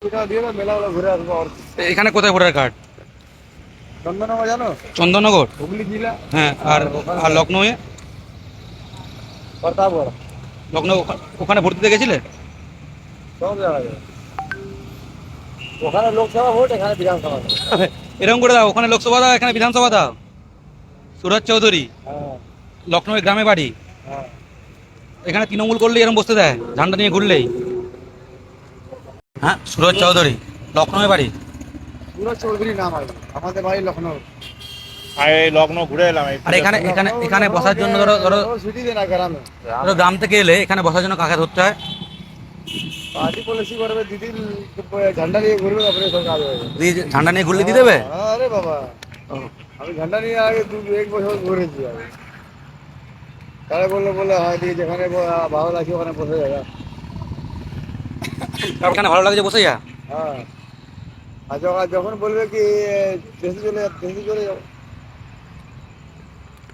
এটা দিয়ে মেলাগুলো ঘুরে আসবো আর কি। এখানে কোথায় ভোটার কার্ড? চন্দননগর জানো? চন্দননগর। হুগলি জেলা। হ্যাঁ, আর ওখানে আর লখনৌয়ে? প্রতাপগড়। লখনৌ ওখানে ভোট দিতে গেছিলে? সব জায়গায় ওখানে লোকসভা ভোট, এখানে বিধানসভা ভোট। এরকম করে দাও, ওখানে লোকসভা দাও, এখানে বিধানসভা দাও। সুরজ চৌধুরী, হ্যাঁ লখনৌ গ্রামে বাড়ি। হ্যাঁ। এখানে তৃণমূল করলেই এরকম বসতে দেয়, ঝান্ডা নিয়ে ঘুরলেই। হ্যাঁ, সুরজ চৌধুরী, লখনৌ বাড়ি। সুরজ চৌধুরী নাম আছে, আমাদের বাড়ি লখনৌ। আগে লখনৌ ঘুরে এলাম আর এখানে এখানে এখানে বসার জন্য ধরো ধরো সিটিতে না গ্রামে। ধরো গ্রাম থেকে এলে এখানে বসার জন্য কাকে ধরতে হয়? পার্টি পলিসি করবে, দিদির ঝান্ডা নিয়ে ঘুরবে, তারপরে সব কাজ হয়ে যাবে। ঝান্ডা নিয়ে ঘুরলে দিয়ে দেবে? আরে বাবা, ও, আমি ঝান্ডা নিয়ে আগে এক বছর ঘুরেছি আগে। তারা বললে হয় দিয়ে যেখানে ভালো লাগছে ওখানে বসে যাবে। ওখানে ভালো লাগছে বসে যা। হ্যাঁ, আর যখন বলবে কি দেশে চলে যাও, দেশে চলে যাও।